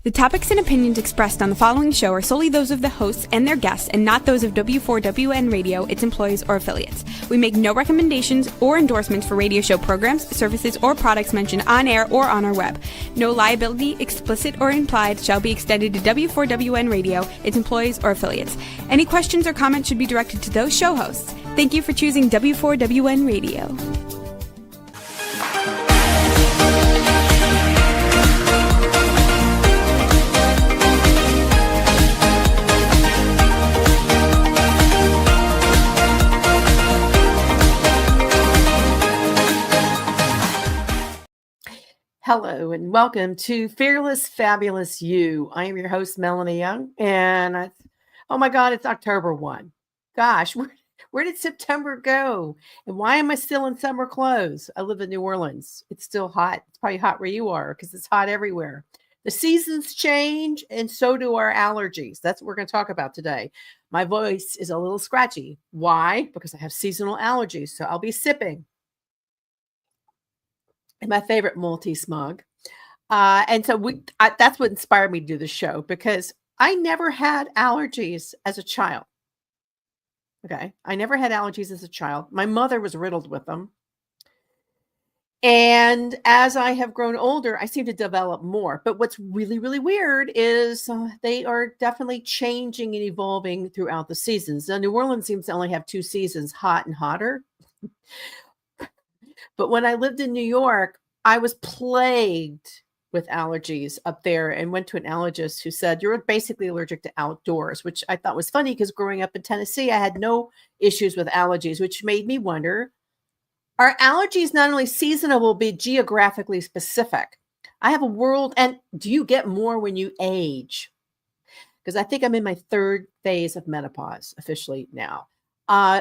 The topics and opinions expressed on the following show are solely those of the hosts and their guests and not those of W4WN Radio, its employees, or affiliates. We make no recommendations or endorsements for radio show programs, services, or products mentioned on air or on our web. No liability, explicit or implied, shall be extended to W4WN Radio, its employees, or affiliates. Any questions or comments should be directed to those show hosts. Thank you for choosing W4WN Radio. Hello and welcome to Fearless Fabulous You. I am your host, Melanie Young, and oh my God, it's October 1. Gosh, where did September go? And why am I still in summer clothes? I live in New Orleans. It's still hot. It's probably hot where you are because it's hot everywhere. The seasons change and so do our allergies. That's what we're going to talk about today. My voice is a little scratchy. Why? Because I have seasonal allergies, so I'll be sipping. And my favorite multi-smug. And so that's what inspired me to do the show because I never had allergies as a child. Okay. I never had allergies as a child. My mother was riddled with them. And as I have grown older, I seem to develop more. But what's really, really weird is they are definitely changing and evolving throughout the seasons. Now, New Orleans seems to only have 2 seasons, hot and hotter. But when I lived in New York, I was plagued with allergies up there and went to an allergist who said, you're basically allergic to outdoors, which I thought was funny because growing up in Tennessee, I had no issues with allergies, which made me wonder, are allergies not only seasonal, but geographically specific? I have a world, and do you get more when you age? Because I think I'm in my 3rd phase of menopause officially now.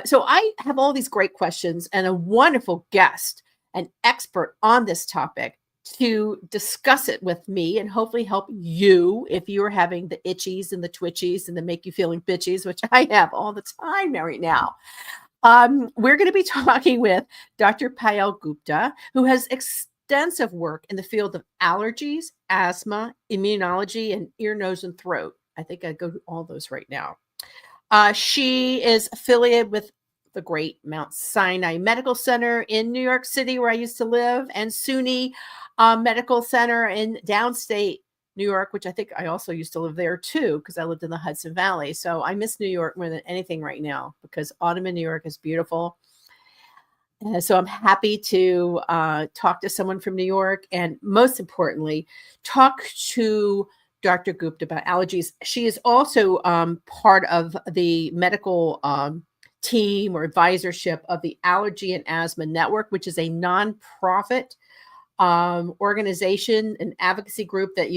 So I have all these great questions and a wonderful guest, an expert on this topic to discuss it with me and hopefully help you if you're having the itchies and the twitchies and the make you feeling bitchies, which I have all the time right now. We're going to be talking with Dr. Payal Gupta, who has extensive work in the field of allergies, asthma, immunology, and ear, nose, and throat. I think I go to all those right now. She is affiliated with the great Mount Sinai Medical Center in New York City, where I used to live, and SUNY Medical Center in downstate New York, which I think I also used to live there too, because I lived in the Hudson Valley. So I miss New York more than anything right now because autumn in New York is beautiful. So I'm happy to talk to someone from New York and most importantly, talk to Dr. Gupta about allergies. She is also part of the medical team or advisorship of the Allergy and Asthma Network, which is a nonprofit organization, an advocacy group that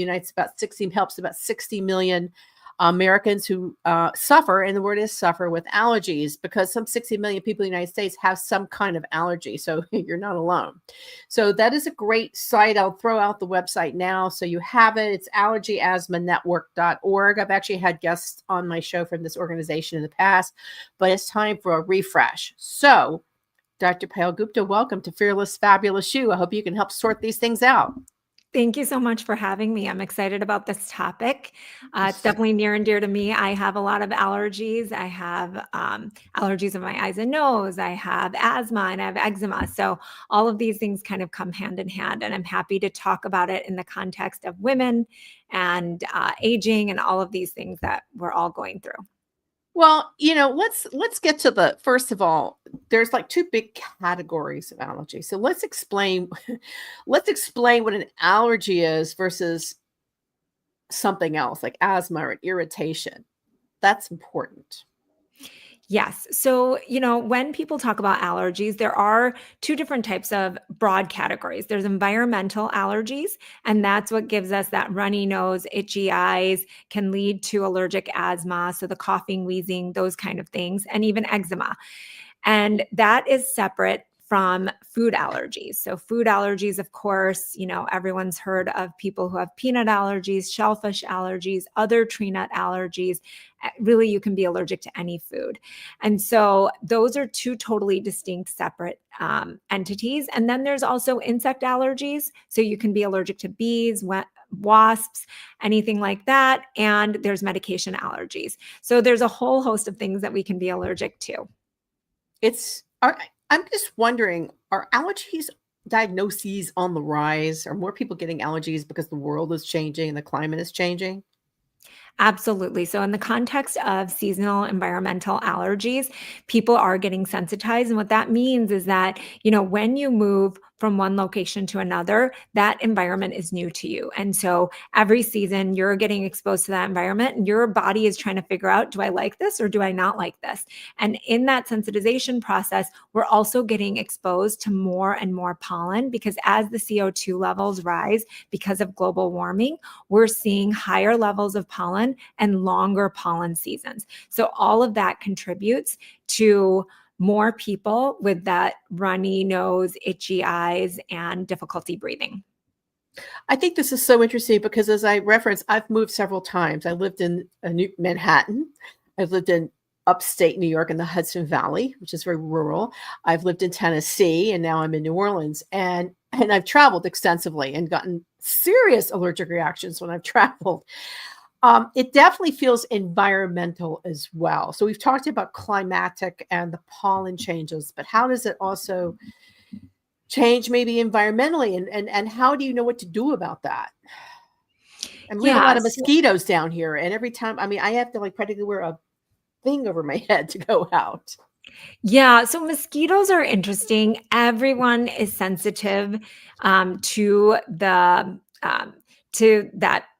helps about 60 million Americans who suffer, and the word is suffer, with allergies, because some 60 million people in the United States have some kind of allergy. So you're not alone. So that is a great site. I'll throw out the website now so you have it. It's allergyasthmanetwork.org. I've actually had guests on my show from this organization in the past, but it's time for a refresh. So Dr. Payal Gupta, welcome to Fearless Fabulous You. I hope you can help sort these things out. Thank you so much for having me. I'm excited about this topic. It's definitely near and dear to me. I have a lot of allergies. I have allergies of my eyes and nose. I have asthma and I have eczema. So all of these things kind of come hand in hand. And I'm happy to talk about it in the context of women and aging and all of these things that we're all going through. Well, let's get to first of all, there's like 2 big categories of allergy. So let's explain what an allergy is versus something else like asthma or irritation. That's important. Yes. So, when people talk about allergies, there are 2 different types of broad categories. There's environmental allergies, and that's what gives us that runny nose, itchy eyes, can lead to allergic asthma. So the coughing, wheezing, those kind of things, and even eczema. And that is separate from food allergies. So food allergies, of course, everyone's heard of people who have peanut allergies, shellfish allergies, other tree nut allergies. Really, you can be allergic to any food. And so those are two totally distinct, separate entities. And then there's also insect allergies. So you can be allergic to bees, wasps, anything like that. And there's medication allergies. So there's a whole host of things that we can be allergic to. I'm just wondering, are allergies diagnoses on the rise? Are more people getting allergies because the world is changing and the climate is changing? Absolutely. So in the context of seasonal environmental allergies, people are getting sensitized. And what that means is that, when you move from one location to another, that environment is new to you. And so every season you're getting exposed to that environment and your body is trying to figure out, do I like this or do I not like this? And in that sensitization process, we're also getting exposed to more and more pollen, because as the CO2 levels rise because of global warming, we're seeing higher levels of pollen and longer pollen seasons. So all of that contributes to more people with that runny nose, itchy eyes, and difficulty breathing. I think this is so interesting because, as I referenced, I've moved several times. I lived in Manhattan. I've lived in upstate New York in the Hudson Valley, which is very rural. I've lived in Tennessee, and now I'm in New Orleans. And I've traveled extensively and gotten serious allergic reactions when I've traveled. It definitely feels environmental as well. So we've talked about climatic and the pollen changes, but how does it also change maybe environmentally? And how do you know what to do about that? And we have a lot of mosquitoes down here. And every time, I have to practically wear a thing over my head to go out. Yeah, so mosquitoes are interesting. Everyone is sensitive to that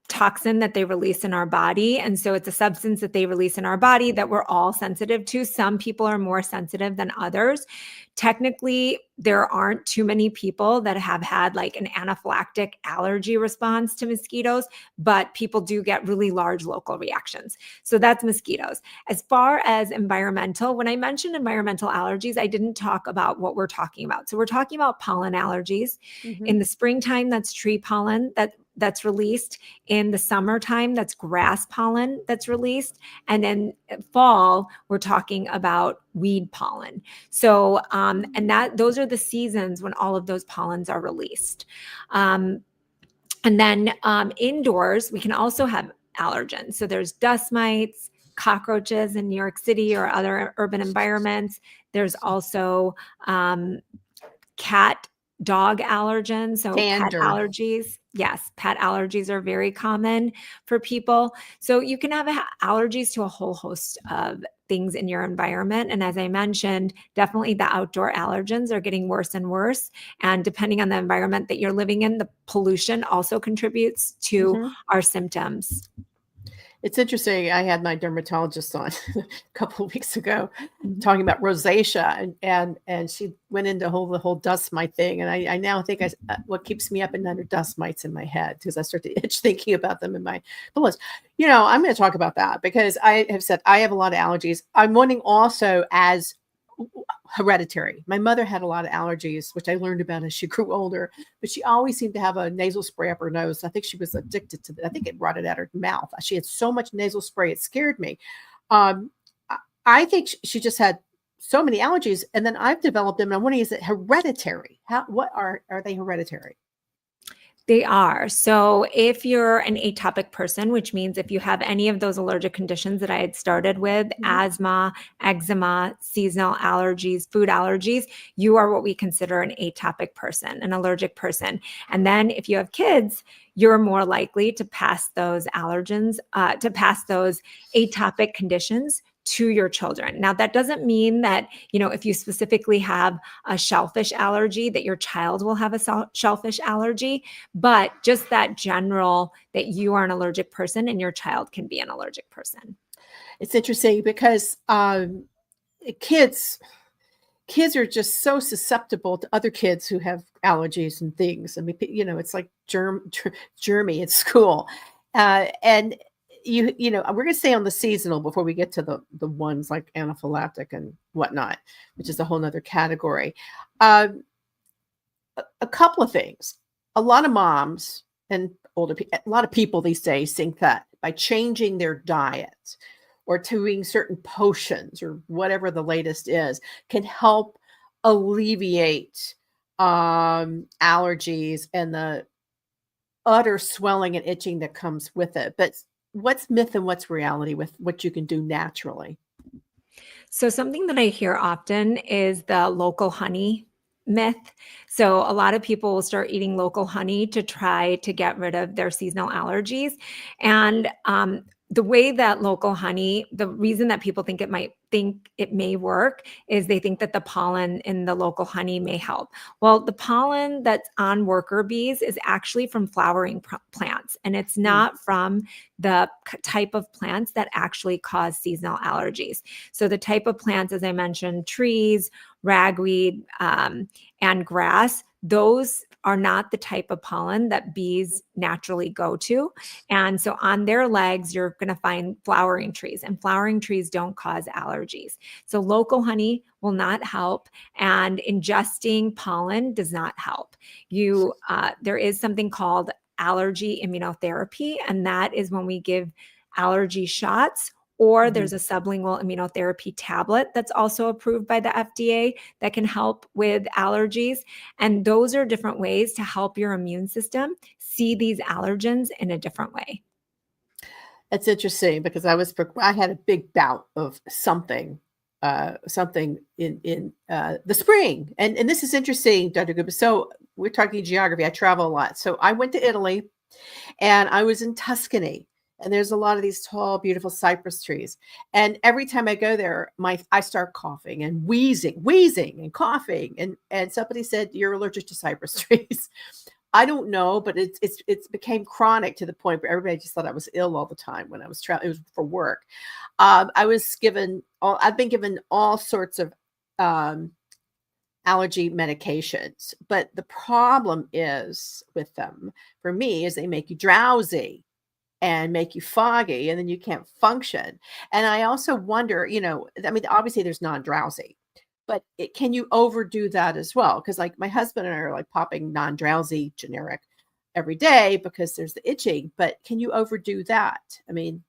toxin that they release in our body. And so it's a substance that they release in our body that we're all sensitive to. Some people are more sensitive than others. Technically, there aren't too many people that have had an anaphylactic allergy response to mosquitoes, but people do get really large local reactions. So that's mosquitoes. As far as environmental, when I mentioned environmental allergies, I didn't talk about what we're talking about. So we're talking about pollen allergies. Mm-hmm. In the springtime, that's tree pollen that's released. In the summertime, that's grass pollen that's released. And then fall, we're talking about weed pollen. So, and those are the seasons when all of those pollens are released. And then indoors, we can also have allergens. So there's dust mites, cockroaches in New York City or other urban environments. There's also dog allergens, so pet allergies. Yes, pet allergies are very common for people. So you can have allergies to a whole host of things in your environment. And as I mentioned, definitely the outdoor allergens are getting worse and worse. And depending on the environment that you're living in, the pollution also contributes to our symptoms. It's interesting. I had my dermatologist on a couple of weeks ago talking about rosacea, and she went into the whole dust mite thing. And I now think what keeps me up at night are dust mites in my head, because I start to itch thinking about them in my pillows. I'm going to talk about that because I have said I have a lot of allergies. I'm wondering also as hereditary. My mother had a lot of allergies, which I learned about as she grew older, but she always seemed to have a nasal spray up her nose. I think she was addicted to it. I think it rotted out her mouth. She had so much nasal spray, it scared me. I think she just had so many allergies, and then I've developed them. And I'm wondering, is it hereditary? What are they hereditary? They are. So if you're an atopic person, which means if you have any of those allergic conditions that I had started with, asthma, eczema, seasonal allergies, food allergies, you are what we consider an atopic person, an allergic person. And then if you have kids, you're more likely to pass those allergens, to pass those atopic conditions to your children. Now, that doesn't mean that, if you specifically have a shellfish allergy, that your child will have a shellfish allergy, but just that general that you are an allergic person and your child can be an allergic person. It's interesting because kids are just so susceptible to other kids who have allergies and things. It's like germy at school. And you know, we're going to stay on the seasonal before we get to the ones like anaphylactic and whatnot, which is a whole nother category. Um, a couple of things. A lot of moms and a lot of people these days think that by changing their diet or doing certain potions or whatever the latest is can help alleviate allergies and the utter swelling and itching that comes with it. But what's myth and what's reality with what you can do naturally? So something that I hear often is the local honey myth. So a lot of people will start eating local honey to try to get rid of their seasonal allergies. And the way that local honey, the reason that people think it may work is they think that the pollen in the local honey may help. Well, the pollen that's on worker bees is actually from flowering plants, and it's not from the type of plants that actually cause seasonal allergies. So the type of plants, as I mentioned, trees, ragweed, and grass, those are not the type of pollen that bees naturally go to. And so on their legs, you're going to find flowering trees, and flowering trees don't cause allergies. So local honey will not help, and ingesting pollen does not help. There is something called allergy immunotherapy, and that is when we give allergy shots, or there's a sublingual immunotherapy tablet that's also approved by the FDA that can help with allergies. And those are different ways to help your immune system see these allergens in a different way. That's interesting because I had a big bout of something in the spring, and this is interesting, Dr. Gupta. So we're talking geography. I travel a lot, so I went to Italy, and I was in Tuscany, and there's a lot of these tall, beautiful cypress trees. And every time I go there, I start coughing and wheezing and coughing, and somebody said you're allergic to cypress trees. I don't know, but it's became chronic to the point where everybody just thought I was ill all the time when I was traveling. It was for work. I've been given all sorts of allergy medications, but the problem is with them for me is they make you drowsy and make you foggy, and then you can't function. And I also wonder, I mean, obviously there's non-drowsy, but can you overdo that as well? Because like my husband and I are like popping non-drowsy generic every day because there's the itching, but can you overdo that? I mean,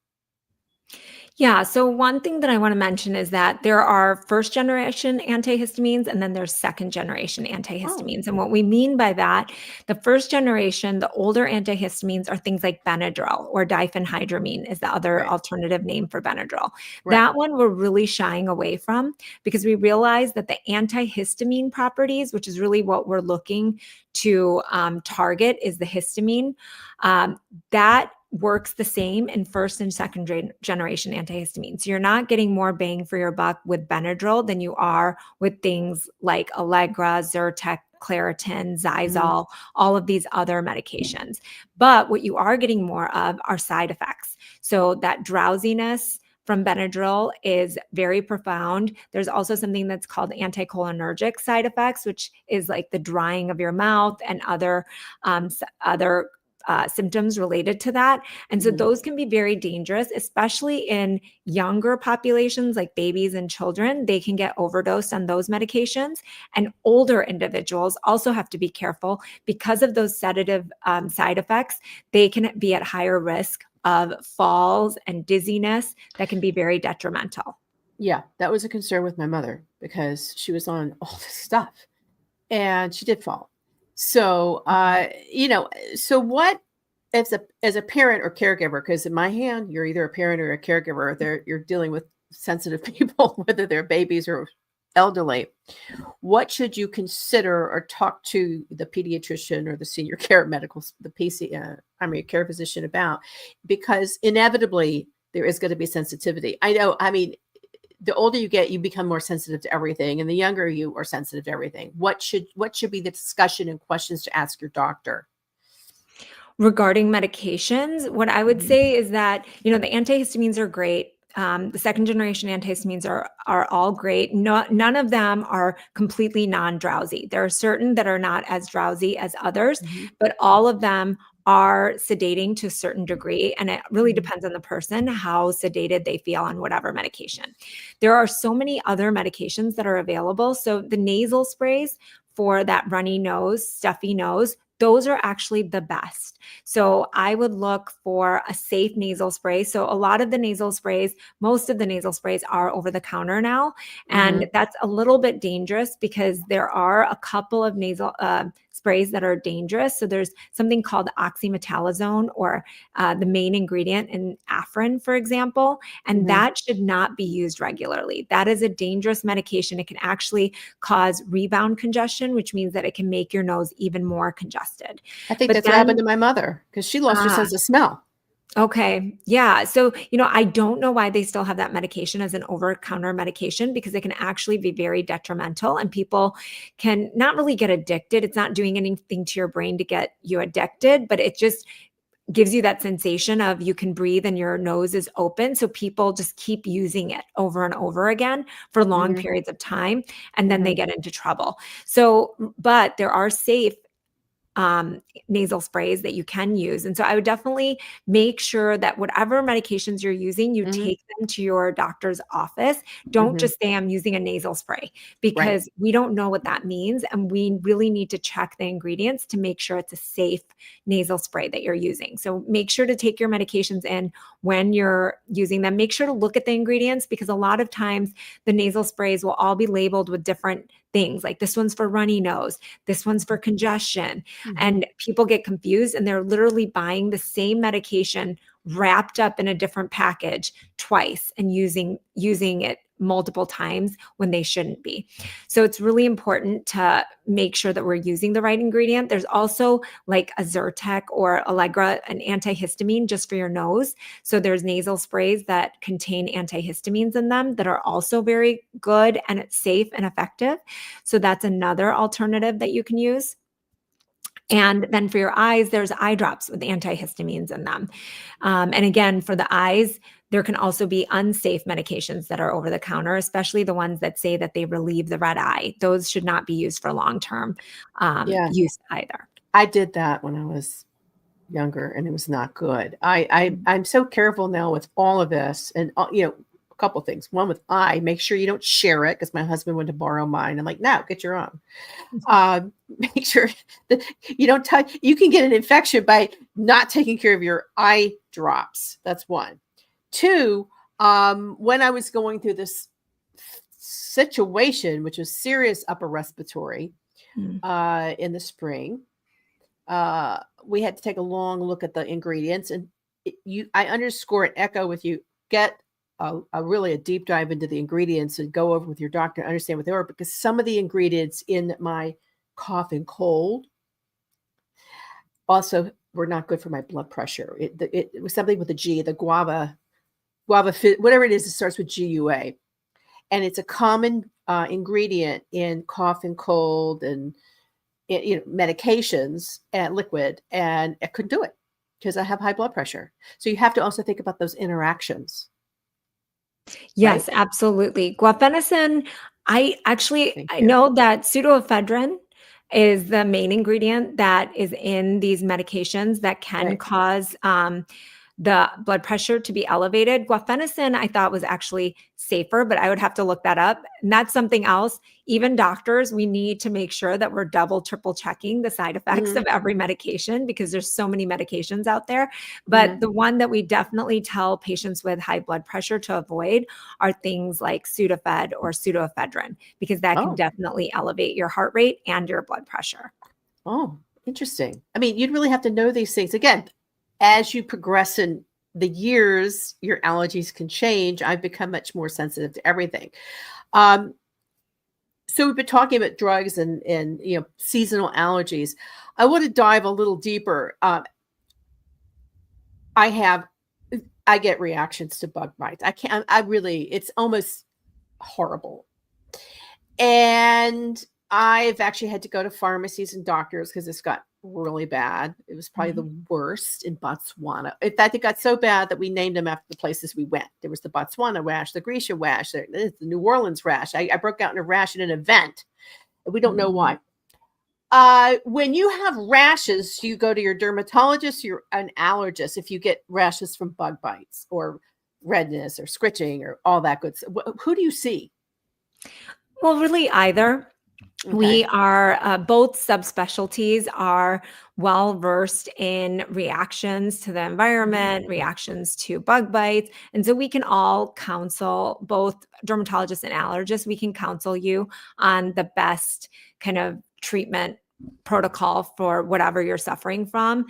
Yeah. So one thing that I want to mention is that there are first generation antihistamines and then there's second generation antihistamines. And what we mean by that, the first generation, the older antihistamines are things like Benadryl, or diphenhydramine is the other Right. alternative name for Benadryl. Right. That one we're really shying away from because we realize that the antihistamine properties, which is really what we're looking to target, is the histamine. That works the same in first and second generation antihistamines. So you're not getting more bang for your buck with Benadryl than you are with things like Allegra, Zyrtec, Claritin, Xyzal, all of these other medications. But what you are getting more of are side effects. So that drowsiness from Benadryl is very profound. There's also something that's called anticholinergic side effects, which is like the drying of your mouth and other symptoms related to that. And so those can be very dangerous, especially in younger populations like babies and children. They can get overdosed on those medications. And older individuals also have to be careful because of those sedative side effects. They can be at higher risk of falls and dizziness that can be very detrimental. Yeah, that was a concern with my mother because she was on all this stuff and she did fall. So, so what as a parent or caregiver, because in my hand, you're either a parent or a caregiver, you're dealing with sensitive people, whether they're babies or elderly. What should you consider or talk to the pediatrician or the senior care the primary care physician about? Because inevitably there is going to be sensitivity. I mean, the older you get, you become more sensitive to everything, and the younger you are sensitive to everything. What should be the discussion and questions to ask your doctor? Regarding medications, what I would say is that, the antihistamines are great. The second generation antihistamines are all great. None of them are completely non-drowsy. There are certain that are not as drowsy as others, but all of them are sedating to a certain degree, and it really depends on the person how sedated they feel on whatever medication. There are so many other medications that are available. So the nasal sprays for that runny nose, stuffy nose, those are actually the best. So I would look for a safe nasal spray. So a lot of the nasal sprays, most of the nasal sprays are over the counter now. And that's a little bit dangerous because there are a couple of nasal sprays that are dangerous. So there's something called oxymetalazone, or the main ingredient in Afrin, for example, and that should not be used regularly. That is a dangerous medication. It can actually cause rebound congestion, which means that it can make your nose even more congested. I think But that's what happened to my mother because she lost her sense of smell. Okay. Yeah. So, I don't know why they still have that medication as an over-the-counter medication, because it can actually be very detrimental and people can not really get addicted. It's not doing anything to your brain to get you addicted, but it just gives you that sensation of you can breathe and your nose is open. So people just keep using it over and over again for long periods of time, and then they get into trouble. So, but there are safe nasal sprays that you can use. And so I would definitely make sure that whatever medications you're using, you take them to your doctor's office. Don't just say, I'm using a nasal spray, because we don't know what that means. And we really need to check the ingredients to make sure it's a safe nasal spray that you're using. So make sure to take your medications in when you're using them. Make sure to look at the ingredients, because a lot of times the nasal sprays will all be labeled with different things, like this one's for runny nose, this one's for congestion. And people get confused, and they're literally buying the same medication wrapped up in a different package twice and using it multiple times when they shouldn't be. So it's really important to make sure that we're using the right ingredient. There's also like a Zyrtec or Allegra, an antihistamine just for your nose. So there's nasal sprays that contain antihistamines in them that are also very good, and it's safe and effective. So that's another alternative that you can use. And then for your eyes, there's eye drops with antihistamines in them. And again, for the eyes, there can also be unsafe medications that are over the counter, especially the ones that say that they relieve the red eye. Those should not be used for long-term use either. I did that when I was younger, and it was not good. I'm so careful now with all of this, and a couple of things. One, with make sure you don't share it, because my husband went to borrow mine. I'm like, no, get your own. Make sure that you don't touch. You can get an infection by not taking care of your eye drops. That's one. Two, when I was going through this situation, which was serious upper respiratory in the spring, we had to take a long look at the ingredients, and I underscore and echo with you, get a deep dive into the ingredients and go over with your doctor and understand what they are, because some of the ingredients in my cough and cold also were not good for my blood pressure. It was something with a G, the guava, whatever it is, it starts with GUA. And it's a common ingredient in cough and cold and medications and liquid, and I couldn't do it because I have high blood pressure. So you have to also think about those interactions. Yes, right? Absolutely. Guafenicin, I know that pseudoephedrine is the main ingredient that is in these medications that can cause the blood pressure to be elevated. Guafenicin, I thought, was actually safer, but I would have to look that up. And that's something else. Even doctors, we need to make sure that we're double, triple checking the side effects of every medication, because there's so many medications out there. But the one that we definitely tell patients with high blood pressure to avoid are things like Sudafed or pseudoephedrine, because that can definitely elevate your heart rate and your blood pressure. Oh, interesting. I mean, you'd really have to know these things. Again, as you progress in the years, your allergies can change. I've become much more sensitive to everything. So we've been talking about drugs and seasonal allergies. I want to dive a little deeper. I get reactions to bug bites. It's almost horrible. And I've actually had to go to pharmacies and doctors because this got really bad. It was probably the worst in Botswana. In fact, it got so bad that we named them after the places we went. There was the Botswana rash, the Grisha rash, the New Orleans rash. I broke out in a rash at an event. We don't know why. When you have rashes, you go to your dermatologist, you're an allergist if you get rashes from bug bites or redness or scritching or all that good stuff. Who do you see? Well, really either. We Okay. are both subspecialties are well versed in reactions to the Mhm. environment, reactions to bug bites. And so we can all counsel, both dermatologists and allergists, we can counsel you on the best kind of treatment protocol for whatever you're suffering from.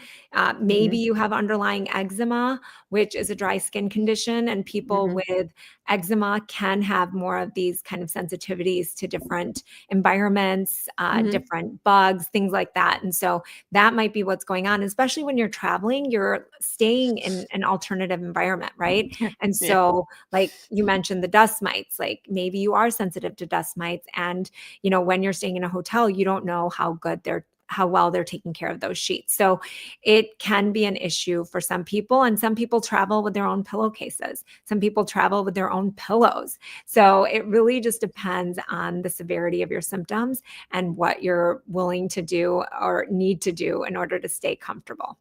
Maybe Mhm. you have underlying eczema, which is a dry skin condition, and people Mhm. with eczema can have more of these kind of sensitivities to different environments, Mhm. different bugs, things like that. And so that might be what's going on, especially when you're traveling, you're staying in an alternative environment, right? And Yeah. so, like you mentioned, the dust mites, like maybe you are sensitive to dust mites. And, when you're staying in a hotel, you don't know how well they're taking care of those sheets. So it can be an issue for some people, and some people travel with their own pillowcases. Some people travel with their own pillows. So it really just depends on the severity of your symptoms and what you're willing to do or need to do in order to stay comfortable.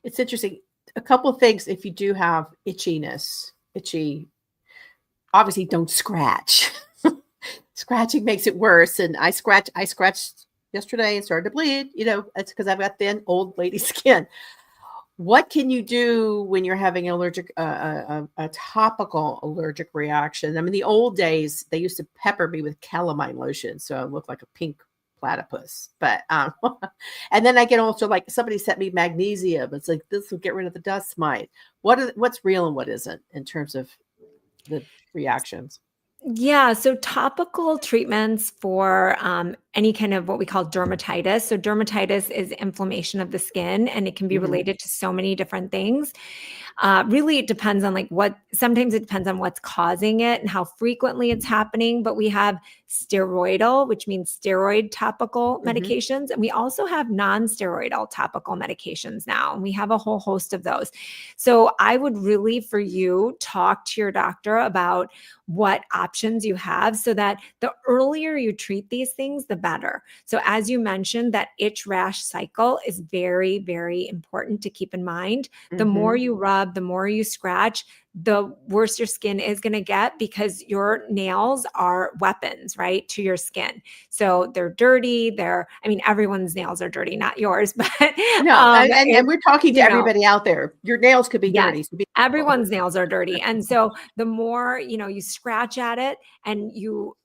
It's interesting. A couple of things if you do have itchy, obviously don't scratch. Scratching makes it worse. And I scratched yesterday and started to bleed. It's because I've got thin old lady skin. What can you do when you're having an allergic, a topical allergic reaction? I mean, the old days, they used to pepper me with calamine lotion, so I look like a pink platypus. But and then I get also like somebody sent me magnesium. It's like this will get rid of the dust mite. What's real and what isn't in terms of the reactions? Yeah, so topical treatments for any kind of what we call dermatitis. So, dermatitis is inflammation of the skin, and it can be Hmm. related to so many different things. Really, it depends on sometimes it depends on what's causing it and how frequently it's happening. But we have steroidal, which means steroid topical Hmm. medications. And we also have non steroidal topical medications now. And we have a whole host of those. So I would really, for you, talk to your doctor about what options you have so that the earlier you treat these things, the better. So, as you mentioned, that itch rash cycle is very, very important to keep in mind. The more Hmm. you rub, the more you scratch, the worse your skin is going to get because your nails are weapons, right, to your skin. So they're dirty. I mean, everyone's nails are dirty, not yours, but No, and it's, we're talking to you know, everybody out there. Your nails could be yes, dirty, so be careful. everyone's nails are dirty. And so the more, you scratch at it and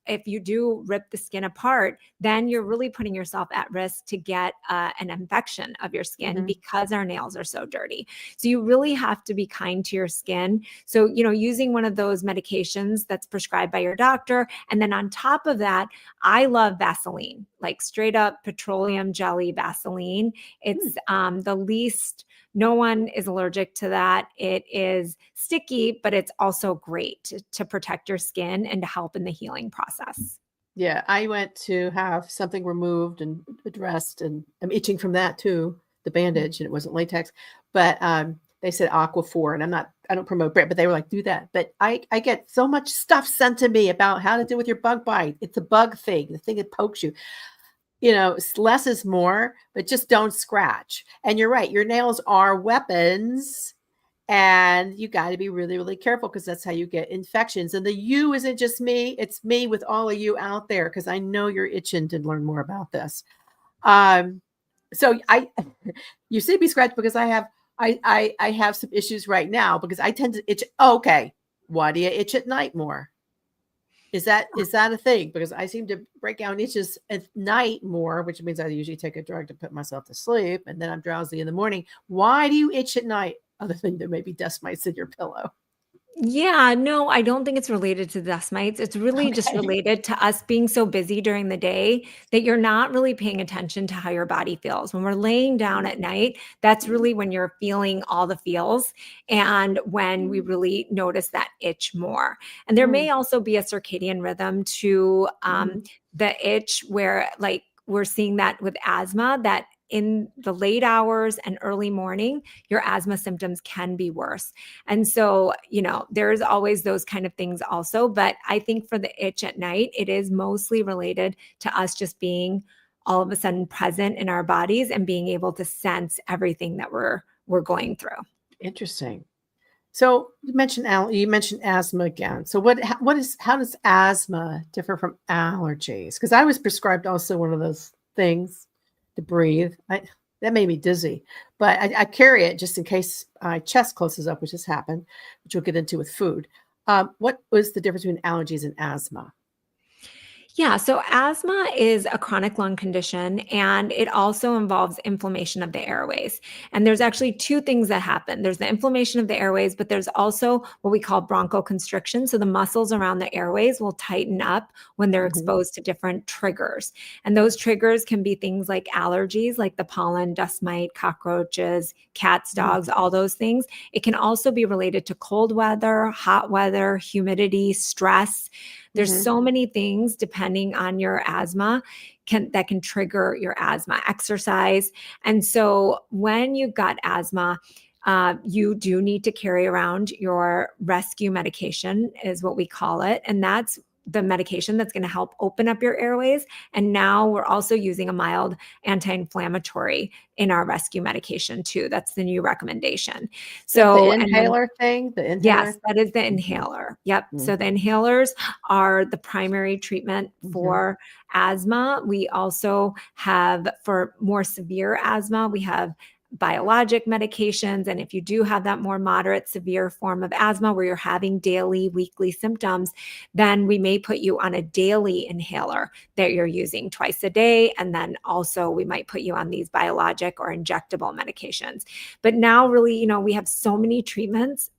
if you do rip the skin apart, then you're really putting yourself at risk to get an infection of your skin Hmm. because our nails are so dirty. So you really have to be kind to your skin. So, using one of those medications that's prescribed by your doctor. And then on top of that, I love Vaseline, like straight up petroleum jelly Vaseline. It's the least no one is allergic to that. It is sticky, but it's also great to protect your skin and to help in the healing process. Yeah, I went to have something removed and addressed, and I'm itching from that too, the bandage, and it wasn't latex. But they said Aquaphor, and I don't promote brand, but they were like, do that. But I get so much stuff sent to me about how to deal with your bug bite. It's a bug thing, the thing that pokes you. Less is more, but just don't scratch. And you're right, your nails are weapons. And you got to be really, really careful because that's how you get infections. And the you isn't just me, it's me with all of you out there because I know you're itching to learn more about this. Um, so you see me scratch because I have some issues right now because I tend to itch. Oh, okay. Why do you itch at night more? Is that a thing? Because I seem to break out itches at night more, which means I usually take a drug to put myself to sleep, and then I'm drowsy in the morning. Why do you itch at night? Other than there may be dust mites in your pillow. Yeah, no, I don't think it's related to dust mites. It's really just Okay. related to us being so busy during the day that you're not really paying attention to how your body feels. When we're laying down at night, that's really when you're feeling all the feels and when we really notice that itch more. And there may Mm, also be a circadian rhythm to mhm, the itch where, like, we're seeing that with asthma, that in the late hours and early morning, your asthma symptoms can be worse. And so, there's always those kind of things also. But I think for the itch at night, it is mostly related to us just being all of a sudden present in our bodies and being able to sense everything that we're going through. Interesting. So you mentioned asthma again. So how does asthma differ from allergies? Because I was prescribed also one of those things to breathe. That made me dizzy, but I carry it just in case my chest closes up, which has happened, which we'll get into with food. What was the difference between allergies and asthma? Yeah, so asthma is a chronic lung condition and it also involves inflammation of the airways. And there's actually two things that happen. There's the inflammation of the airways, but there's also what we call bronchoconstriction. So the muscles around the airways will tighten up when they're Mhm. exposed to different triggers. And those triggers can be things like allergies, like the pollen, dust mite, cockroaches, cats, dogs, all those things. It can also be related to cold weather, hot weather, humidity, stress. There's Mhm. so many things depending on your asthma that can trigger your asthma, exercise. And so when you've got asthma, you do need to carry around your rescue medication, is what we call it. And that's the medication that's going to help open up your airways. And now we're also using a mild anti-inflammatory in our rescue medication too. That's the new recommendation. The So, and then inhaler thing, the inhaler yes, that is the thing? inhaler. Yep. Mhm. So the inhalers are the primary treatment Mhm. for asthma. We also have, for more severe asthma, we have biologic medications. And if you do have that more moderate, severe form of asthma where you're having daily, weekly symptoms, then we may put you on a daily inhaler that you're using twice a day. And then also we might put you on these biologic or injectable medications. But now, really, we have so many treatments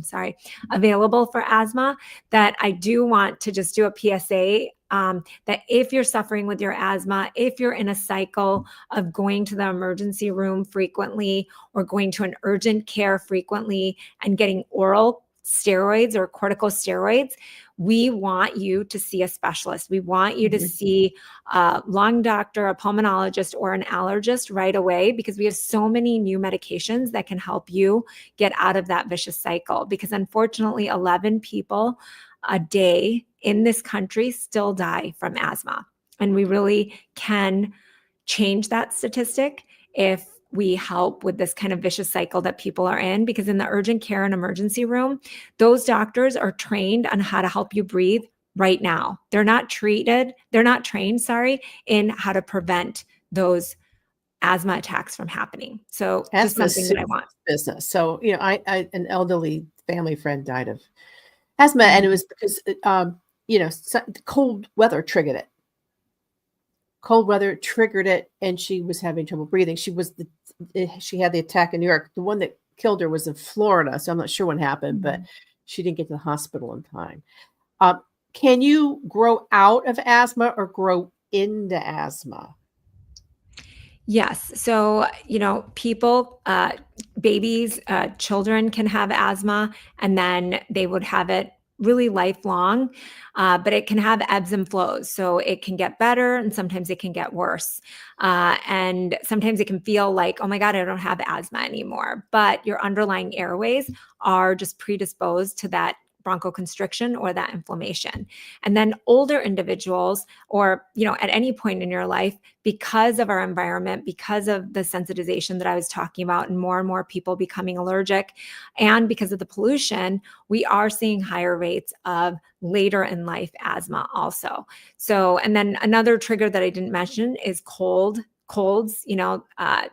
sorry, available for asthma that I do want to just do a PSA that if you're suffering with your asthma, if you're in a cycle of going to the emergency room frequently or going to an urgent care frequently and getting oral steroids or corticosteroids, we want you to see a specialist. We want you to Mhm. see a lung doctor, a pulmonologist, or an allergist right away because we have so many new medications that can help you get out of that vicious cycle. Because unfortunately, 11 people a day in this country still die from asthma. And we really can change that statistic if we help with this kind of vicious cycle that people are in. Because in the urgent care and emergency room, those doctors are trained on how to help you breathe right now. They're not trained, in how to prevent those asthma attacks from happening. So just Asthma is something that serious I want. business. So, an elderly family friend died of asthma, and it Mhm. was because, cold weather triggered it. Cold weather triggered it, and she was having trouble breathing. She had the attack in New York. The one that killed her was in Florida, so I'm not sure what happened, but Mhm. she didn't get to the hospital in time. Um, can you grow out of asthma or grow into asthma? Yes. So, people, babies, children can have asthma and then they would have it really lifelong, but it can have ebbs and flows. So it can get better and sometimes it can get worse. And sometimes it can feel like, oh my God, I don't have asthma anymore. But your underlying airways are just predisposed to that bronchoconstriction or that inflammation. And then older individuals, or, at any point in your life, because of our environment, because of the sensitization that I was talking about, and more people becoming allergic, and because of the pollution, we are seeing higher rates of later in life asthma also. So, and then another trigger that I didn't mention is colds.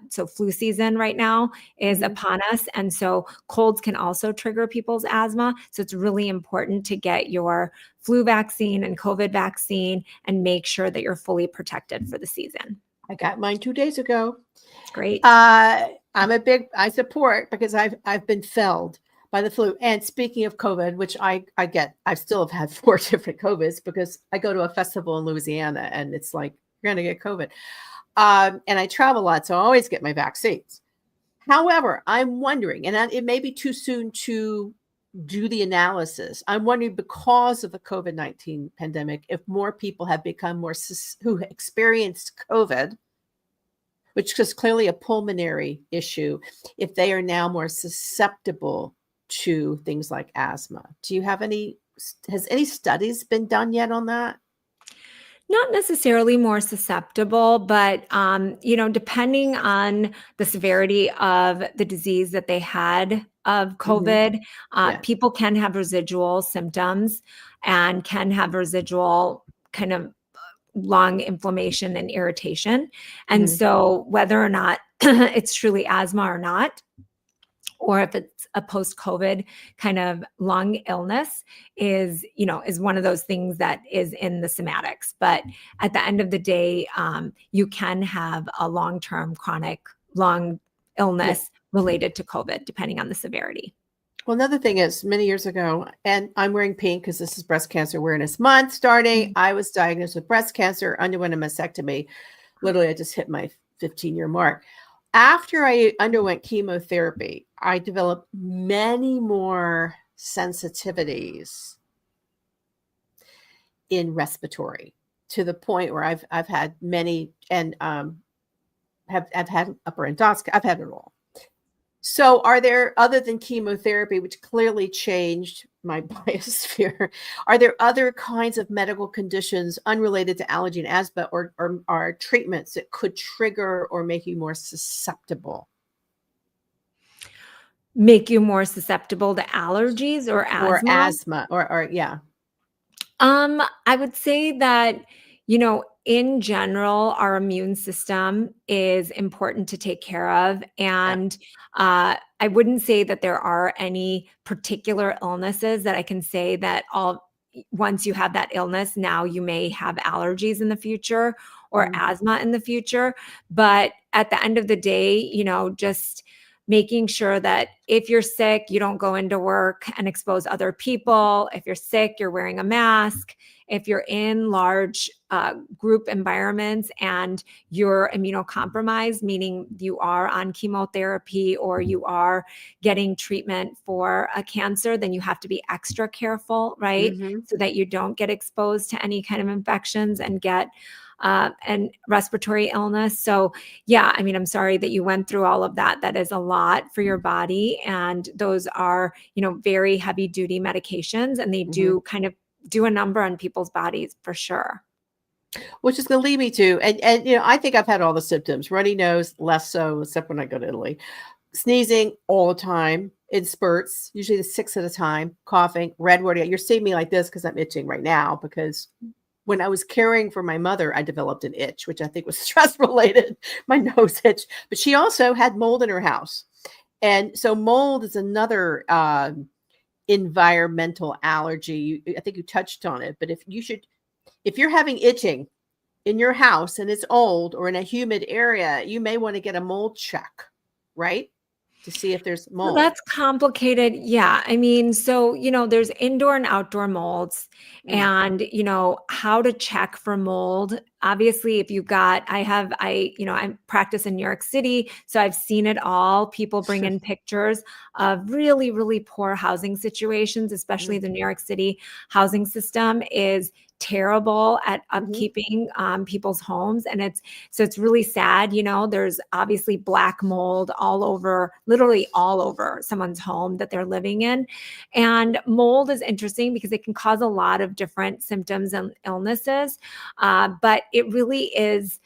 So flu season right now is Mhm. upon us, and so colds can also trigger people's asthma. So it's really important to get your flu vaccine and COVID vaccine and make sure that you're fully protected for the season. I got mine 2 days ago. Great. I support because I've been felled by the flu. And speaking of COVID, which I still have had 4 different COVIDs because I go to a festival in Louisiana and it's like, you're gonna get COVID. And I travel a lot, so I always get my vaccines. However, I'm wondering, it may be too soon to do the analysis. I'm wondering because of the COVID-19 pandemic, if more people have become who experienced COVID, which is clearly a pulmonary issue, if they are now more susceptible to things like asthma. Do you have has any studies been done yet on that? Not necessarily more susceptible, but depending on the severity of the disease that they had of Hmm. COVID, Yeah. people can have residual symptoms and can have residual kind of lung inflammation and irritation. And Hmm. so whether or not it's truly asthma or not, or if it's a post-COVID kind of lung illness is one of those things that is in the somatics. But at the end of the day, you can have a long-term chronic lung Yeah. illness related to COVID, depending on the severity. Well, another thing is many years ago, and I'm wearing pink because this is Breast Cancer Awareness Month starting. Mm. I was diagnosed with breast cancer, underwent a mastectomy. Literally, I just hit my 15-year mark. After I underwent chemotherapy, I developed many more sensitivities in respiratory to the point where I've had many and have I've had upper endoscopy. I've had it all. So, are there, other than chemotherapy, which clearly changed my biosphere, are there other kinds of medical conditions unrelated to allergy and asthma, or treatments that could trigger or make you more susceptible Make you more susceptible to allergies or or asthma? asthma or yeah? I would say that, in general, our immune system is important to take care of. Yeah. And I wouldn't say that there are any particular illnesses that I can say that once you have that illness, now you may have allergies in the future or Mhm. asthma in the future. But at the end of the day, just making sure that if you're sick, you don't go into work and expose other people. If you're sick, you're wearing a mask. If you're in large group environments and you're immunocompromised, meaning you are on chemotherapy or you are getting treatment for a cancer, then you have to be extra careful, right? Mhm. So that you don't get exposed to any kind of infections and get and respiratory illness. So yeah, I mean, I'm sorry that you went through all of that. That is a lot for your body. And those are, very heavy duty medications, and they Mhm. do kind of do a number on people's bodies for sure. Which is gonna lead me to, and I think I've had all the symptoms. Runny nose, less so, except when I go to Italy. Sneezing all the time in spurts, usually the 6 at a time, coughing, redwood. You're seeing me like this because I'm itching right now, because when I was caring for my mother, I developed an itch, which I think was stress related, my nose itch. But she also had mold in her house. And so mold is another environmental allergy. I think you touched on it, but if you're having itching in your house and it's old or in a humid area, you may want to get a mold check, right? To see if there's Well, mold. that's complicated. Yeah. I mean, so, there's indoor and outdoor molds, Mm. and, how to check for mold. Obviously, if you got, I practice in New York City, so I've seen it all. People bring in pictures of really, really poor housing situations, especially Mm. the New York City housing system is terrible at Mhm. upkeeping people's homes. And it's really sad. There's obviously black mold all over, literally all over someone's home that they're living in. And mold is interesting because it can cause a lot of different symptoms and illnesses. But it really is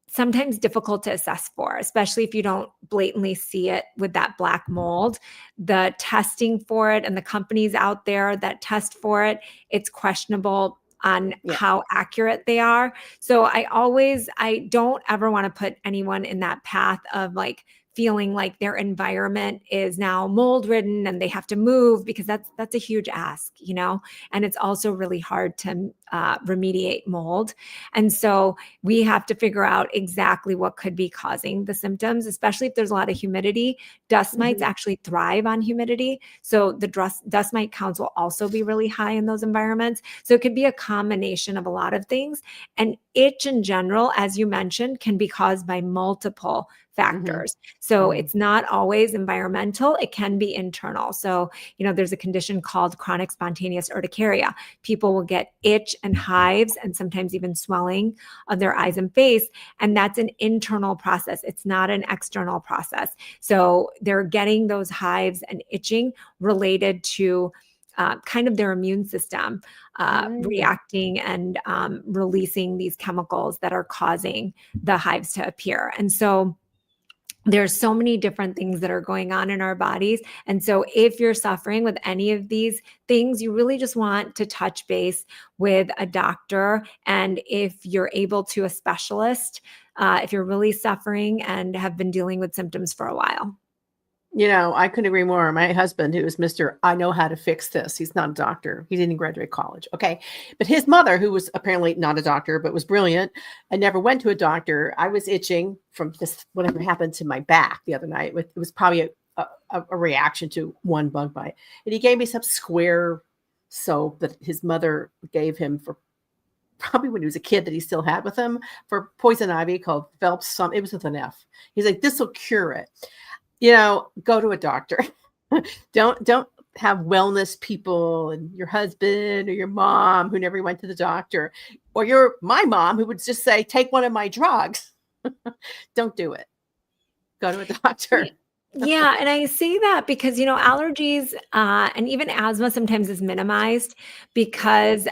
sometimes difficult to assess for, especially if you don't blatantly see it with that black mold. The testing for it and the companies out there that test for it, it's questionable on Yeah. how accurate they are. So I don't ever want to put anyone in that path of like feeling like their environment is now mold ridden and they have to move, because that's a huge ask, and it's also really hard to remediate mold. And so we have to figure out exactly what could be causing the symptoms, especially if there's a lot of humidity. Dust mites Mhm. actually thrive on humidity. So the dust mite counts will also be really high in those environments. So it could be a combination of a lot of things. And itch in general, as you mentioned, can be caused by multiple Mhm. factors. So Mhm. it's not always environmental, it can be internal. So, there's a condition called chronic spontaneous urticaria. People will get itch and hives and sometimes even swelling of their eyes and face. And that's an internal process. It's not an external process. So they're getting those hives and itching related to kind of their immune system reacting and releasing these chemicals that are causing the hives to appear. And so there's so many different things that are going on in our bodies. And so if you're suffering with any of these things, you really just want to touch base with a doctor. And if you're able to, a specialist, if you're really suffering and have been dealing with symptoms for a while. You know, I couldn't agree more. My husband, who is Mr. I know how to fix this. He's not a doctor. He didn't graduate college. Okay. But his mother, who was apparently not a doctor, but was brilliant and never went to a doctor. I was itching from just whatever happened to my back the other night. It was probably a reaction to one bug bite. And he gave me some square soap that his mother gave him for probably when he was a kid that he still had with him for poison ivy called Phelps. It was with an F. He's like, this will cure it. You know, go to a doctor. Don't have wellness people and your husband or your mom who never went to the doctor, or my mom who would just say, take one of my drugs. Don't do it. Go to a doctor. Yeah. And I say that because, allergies and even asthma sometimes is minimized because,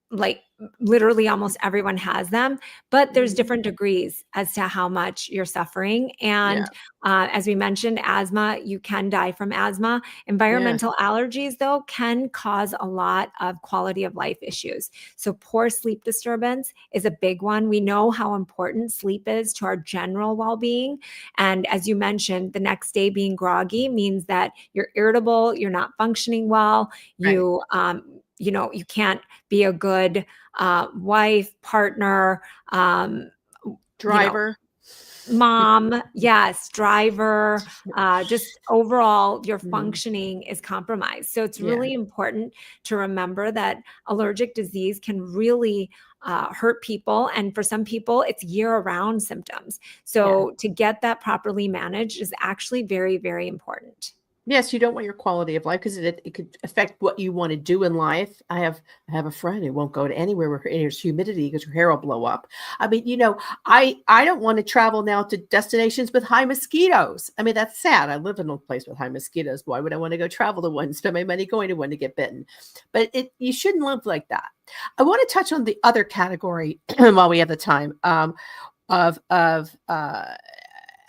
like literally almost everyone has them, but there's different degrees as to how much you're suffering. And as we mentioned, asthma, you can die from asthma. Environmental allergies, though, can cause a lot of quality of life issues. So poor sleep disturbance is a big one. We know how important sleep is to our general well-being. And as you mentioned, the next day being groggy means that you're irritable, you're not functioning well, you can't be a good wife, partner, driver, mom, yes, driver, just overall your functioning is compromised. So it's really important to remember that allergic disease can really hurt people. And for some people, it's year-round symptoms. So to get that properly managed is actually very, very important. Yes, you don't want your quality of life because it could affect what you want to do in life. I have a friend who won't go to anywhere where there's humidity because her hair will blow up. I mean, I don't want to travel now to destinations with high mosquitoes. I mean, that's sad. I live in a place with high mosquitoes. Why would I want to go travel to one, spend my money going to one to get bitten? But you shouldn't live like that. I want to touch on the other category while we have the time of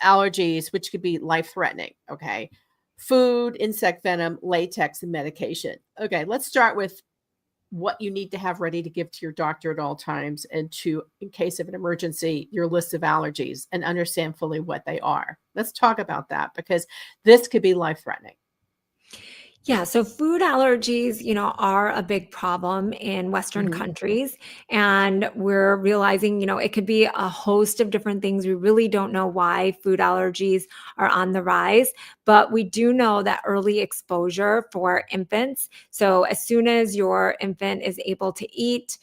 allergies, which could be life-threatening. Okay. Food, insect venom, latex, and medication. Okay, let's start with what you need to have ready to give to your doctor at all times and in case of an emergency, your list of allergies and understand fully what they are. Let's talk about that because this could be life-threatening. Yeah, so food allergies, are a big problem in Western countries. And we're realizing, it could be a host of different things. We really don't know why food allergies are on the rise, but we do know that early exposure for infants. So as soon as your infant is able to eat,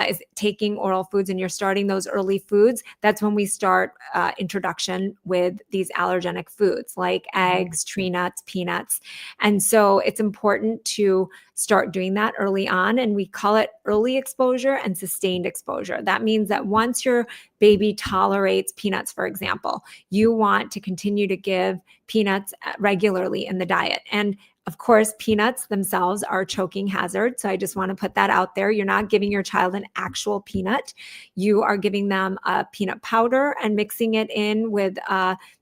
is taking oral foods and you're starting those early foods, that's when we start introduction with these allergenic foods like eggs, tree nuts, peanuts. And so it's important to start doing that early on. And we call it early exposure and sustained exposure. That means that once your baby tolerates peanuts, for example, you want to continue to give peanuts regularly in the diet. And of course, peanuts themselves are a choking hazard. So I just want to put that out there. You're not giving your child an actual peanut. You are giving them a peanut powder and mixing it in with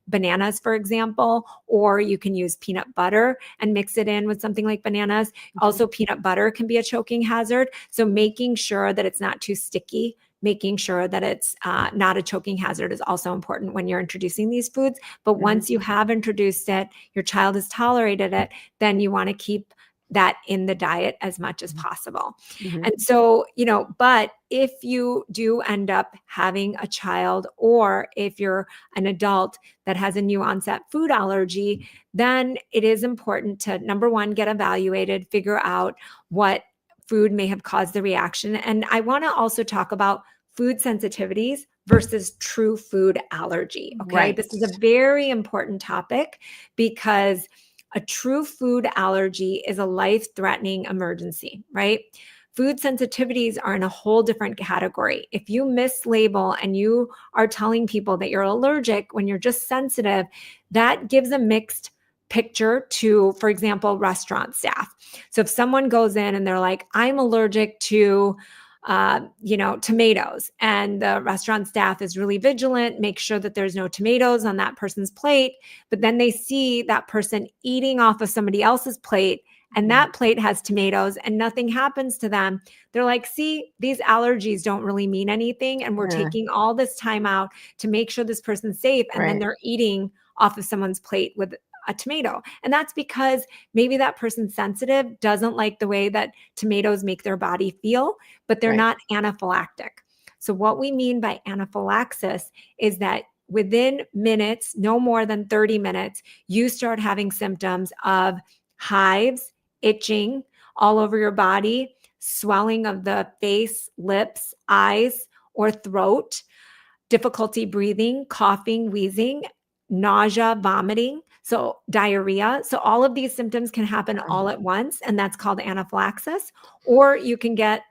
bananas, for example, or you can use peanut butter and mix it in with something like bananas. Also, peanut butter can be a choking hazard. So making sure that it's not too sticky, making sure that it's not a choking hazard is also important when you're introducing these foods. But once you have introduced it, your child has tolerated it, then you want to keep that in the diet as much as possible. And so, but if you do end up having a child or if you're an adult that has a new onset food allergy, then it is important to, number one, get evaluated, figure out what food may have caused the reaction. And I want to also talk about food sensitivities versus true food allergy. Okay. Right. This is a very important topic because a true food allergy is a life-threatening emergency, right? Food sensitivities are in a whole different category. If you mislabel and you are telling people that you're allergic when you're just sensitive, that gives a mixed picture to, for example, restaurant staff. So if someone goes in and they're like, I'm allergic to tomatoes, and the restaurant staff is really vigilant, make sure that there's no tomatoes on that person's plate, but then they see that person eating off of somebody else's plate, and that plate has tomatoes and nothing happens to them. They're like, see, these allergies don't really mean anything. And we're Yeah. taking all this time out to make sure this person's safe. And then Right. they're eating off of someone's plate with a tomato. And that's because maybe that person's sensitive, doesn't like the way that tomatoes make their body feel, but they're Right. not anaphylactic. So what we mean by anaphylaxis is that within minutes, no more than 30 minutes, you start having symptoms of hives, itching all over your body, swelling of the face, lips, eyes, or throat, difficulty breathing, coughing, wheezing, nausea, vomiting, so diarrhea. So all of these symptoms can happen all at once, and that's called anaphylaxis. Or you can get,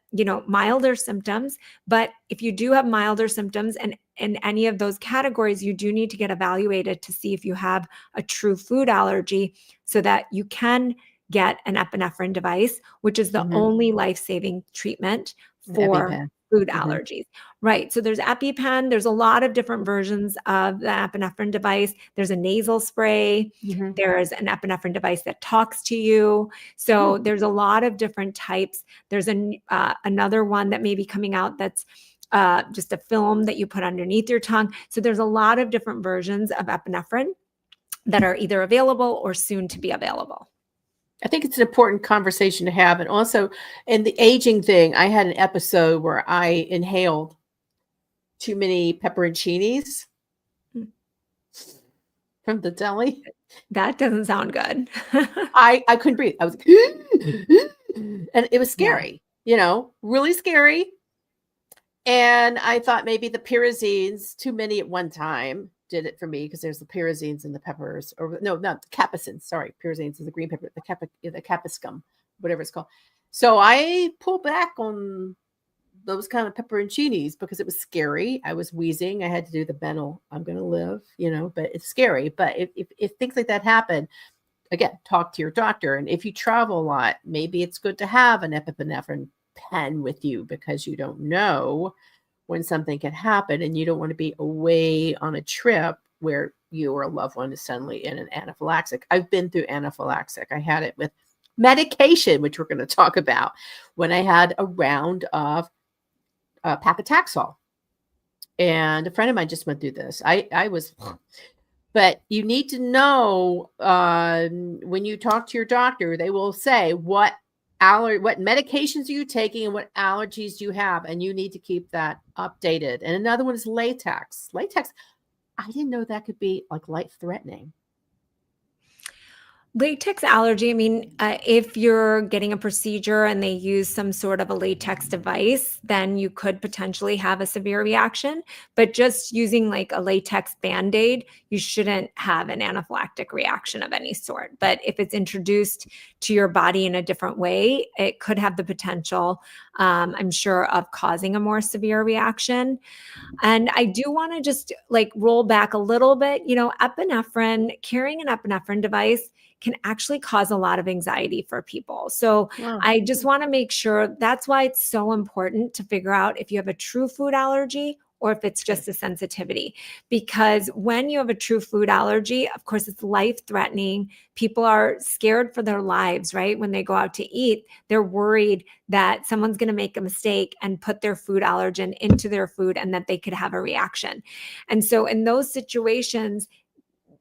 milder symptoms. But if you do have milder symptoms and in any of those categories, you do need to get evaluated to see if you have a true food allergy so that you can get an epinephrine device, which is the Mhm. only life-saving treatment for EpiPen. food Mhm. allergies. Right. So there's EpiPen. There's a lot of different versions of the epinephrine device. There's a nasal spray. Mhm. There's an epinephrine device that talks to you. So there's a lot of different types. There's another one that may be coming out that's just a film that you put underneath your tongue. So there's a lot of different versions of epinephrine that are either available or soon to be available. I think it's an important conversation to have. And also, in the aging thing, I had an episode where I inhaled too many pepperoncinis Mm. from the deli. That doesn't sound good. I couldn't breathe. I was like, and it was Yeah. scary, really scary. And I thought maybe the pyrazines, too many at one time, did it for me because there's the pyrazines and the peppers, or no, not the capsaicins. Sorry, pyrazines is the green pepper, the capsicum, whatever it's called. So I pulled back on those kind of pepperoncinis because it was scary. I was wheezing. I had to do the Benel. I'm going to live, but it's scary. But if things like that happen, again, talk to your doctor. And if you travel a lot, maybe it's good to have an epinephrine pen with you because you don't know when something can happen and you don't want to be away on a trip where you or a loved one is suddenly in an anaphylactic. I've been through anaphylactic. I had it with medication, which we're going to talk about, when I had a round of paclitaxel. And a friend of mine just went through this. I was, but you need to know when you talk to your doctor, they will say what medications are you taking and what allergies do you have, and you need to keep that updated. And another one is latex. Latex, I didn't know that could be like life-threatening. Latex allergy, if you're getting a procedure and they use some sort of a latex device, then you could potentially have a severe reaction. But just using like a latex Band-Aid, you shouldn't have an anaphylactic reaction of any sort. But if it's introduced to your body in a different way, it could have the potential, I'm sure, of causing a more severe reaction. And I do want to just like roll back a little bit, carrying an epinephrine device can actually cause a lot of anxiety for people. So Wow. I just want to make sure that's why it's so important to figure out if you have a true food allergy or if it's just a sensitivity. Because when you have a true food allergy, of course, it's life-threatening. People are scared for their lives, right? When they go out to eat, they're worried that someone's going to make a mistake and put their food allergen into their food and that they could have a reaction. And so in those situations,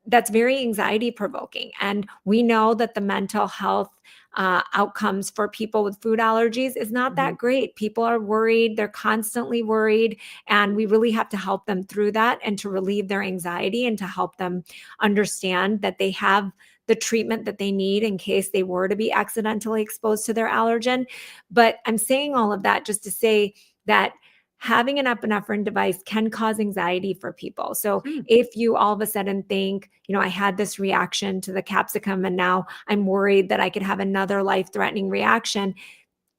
that's very anxiety provoking. And we know that the mental health outcomes for people with food allergies is not that great. People are worried. They're constantly worried. And we really have to help them through that and to relieve their anxiety and to help them understand that they have the treatment that they need in case they were to be accidentally exposed to their allergen. But I'm saying all of that just to say that having an epinephrine device can cause anxiety for people. So if you all of a sudden think, I had this reaction to the capsicum and now I'm worried that I could have another life-threatening reaction,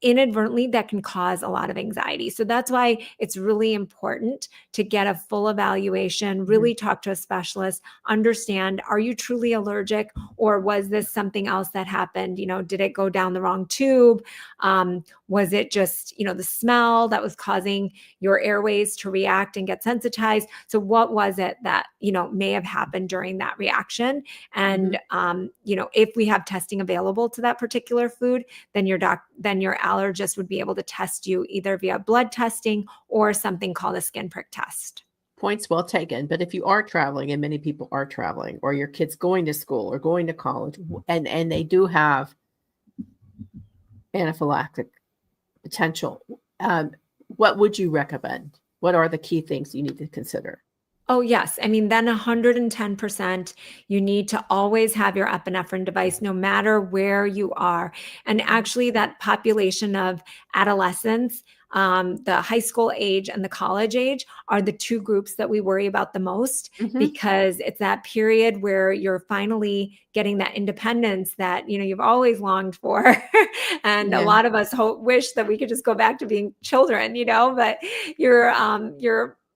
inadvertently that can cause a lot of anxiety. So that's why it's really important to get a full evaluation, really talk to a specialist, understand, are you truly allergic, or was this something else that happened? Did it go down the wrong tube? Was it just, the smell that was causing your airways to react and get sensitized? So what was it that, may have happened during that reaction? And, if we have testing available to that particular food, then your allergist would be able to test you either via blood testing or something called a skin prick test. Points well taken. But if you are traveling, and many people are traveling, or your kid's going to school or going to college, and they do have anaphylactic potential, what would you recommend? What are the key things you need to consider? Oh, yes. I mean, then 110%, you need to always have your epinephrine device no matter where you are. And actually, that population of adolescents, the high school age and the college age, are the two groups that we worry about the most, because it's that period where you're finally getting that independence that, you've always longed for. And a lot of us wish that we could just go back to being children, but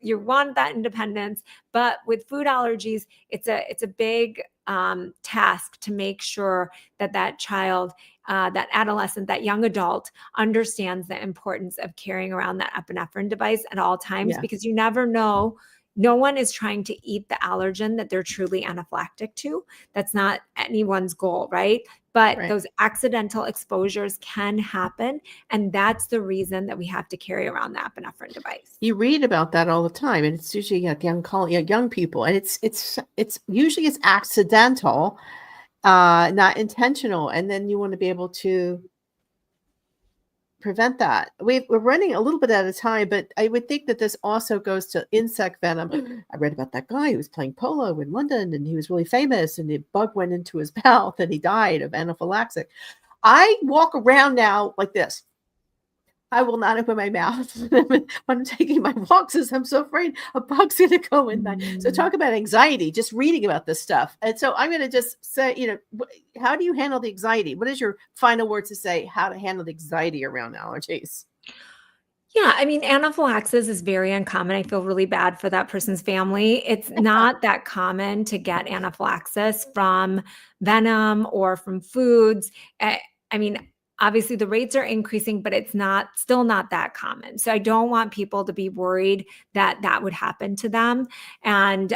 you want that independence. But with food allergies, it's a big task to make sure that child, that adolescent, that young adult understands the importance of carrying around that epinephrine device at all times, because you never know. No one is trying to eat the allergen that they're truly anaphylactic to. That's not anyone's goal, right? But those accidental exposures can happen. And that's the reason that we have to carry around the epinephrine device. You read about that all the time. And it's usually young people. And it's usually it's accidental, not intentional. And then you want to be able to prevent that. We're running a little bit out of time, but I would think that this also goes to insect venom. I read about that guy who was playing polo in London, and he was really famous, and the bug went into his mouth and he died of anaphylactic. I walk around now like this. I will not open my mouth when I'm taking my walks, as I'm so afraid a bug's going to go in there. So talk about anxiety, just reading about this stuff. And so I'm going to just say, how do you handle the anxiety? What is your final word to say how to handle the anxiety around allergies? Yeah, I mean, anaphylaxis is very uncommon. I feel really bad for that person's family. It's not that common to get anaphylaxis from venom or from foods. I mean, obviously the rates are increasing, but it's still not that common. So I don't want people to be worried that that would happen to them. And,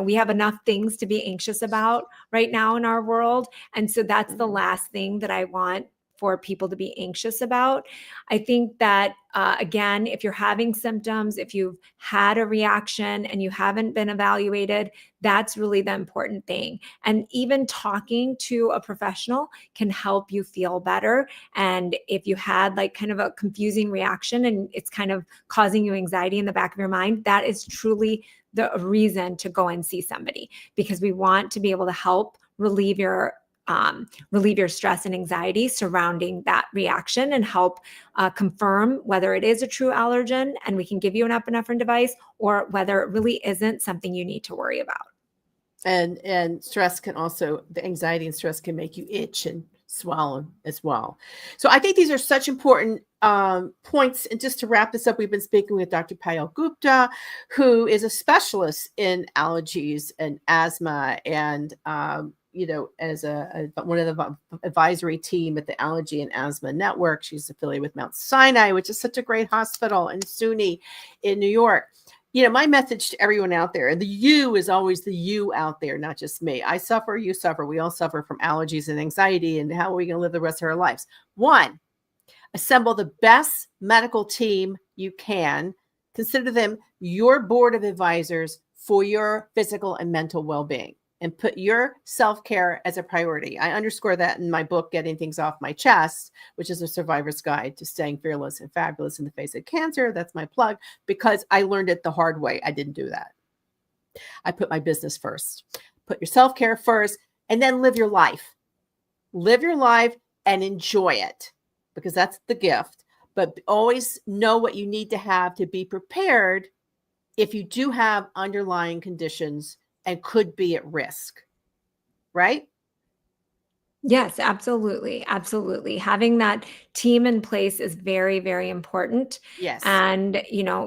we have enough things to be anxious about right now in our world. And so that's the last thing that I want for people to be anxious about. I think that, again, if you're having symptoms, if you've had a reaction and you haven't been evaluated, that's really the important thing. And even talking to a professional can help you feel better. And if you had like kind of a confusing reaction and it's kind of causing you anxiety in the back of your mind, that is truly the reason to go and see somebody, because we want to be able to help relieve your stress and anxiety surrounding that reaction and help confirm whether it is a true allergen and we can give you an epinephrine device, or whether it really isn't something you need to worry about. And stress can also, the anxiety and stress can make you itch and swallow as well. So I think these are such important points. And just to wrap this up, we've been speaking with Dr. Payal Gupta, who is a specialist in allergies and asthma, and as one of the advisory team at the Allergy and Asthma Network. She's affiliated with Mount Sinai, which is such a great hospital, and SUNY in New York. My message to everyone out there, and the you is always the you out there, not just me. I suffer, you suffer. We all suffer from allergies and anxiety. And how are we going to live the rest of our lives? One, assemble the best medical team you can. Consider them your board of advisors for your physical and mental well-being, and put your self-care as a priority. I underscore that in my book, Getting Things Off My Chest, which is a survivor's guide to staying fearless and fabulous in the face of cancer. That's my plug, because I learned it the hard way. I didn't do that. I put my business first. Put your self-care first, and then live your life. Live your life and enjoy it, because that's the gift. But always know what you need to have to be prepared if you do have underlying conditions and could be at risk, right? Yes, absolutely. Absolutely. Having that team in place is very, very important. Yes. And,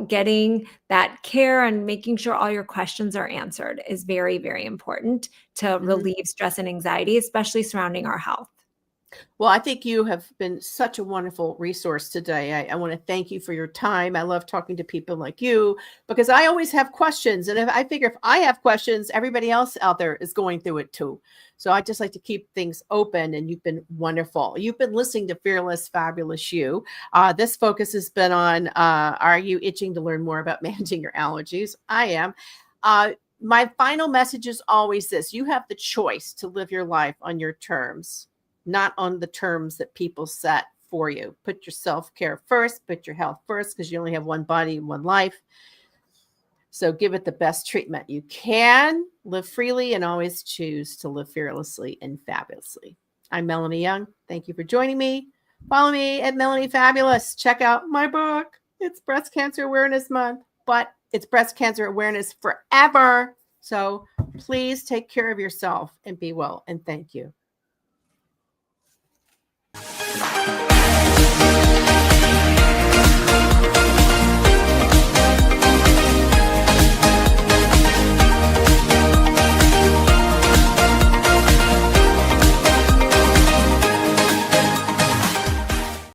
getting that care and making sure all your questions are answered is very, very important to Mhm. relieve stress and anxiety, especially surrounding our health. Well, I think you have been such a wonderful resource today. I want to thank you for your time. I love talking to people like you because I always have questions. And if I figure if I have questions, everybody else out there is going through it too. So I just like to keep things open, and you've been wonderful. You've been listening to Fearless, Fabulous You. This focus has been on are you itching to learn more about managing your allergies? I am. Uh, my final message is always this: you have the choice to live your life on your terms, not on the terms that people set for you. Put your self-care first, put your health first, because you only have one body and one life. So give it the best treatment you can. Live freely and always choose to live fearlessly and fabulously. I'm Melanie Young. Thank you for joining me. Follow me at Melanie Fabulous. Check out my book. It's Breast Cancer Awareness Month, but it's breast cancer awareness forever. So please take care of yourself and be well. And thank you.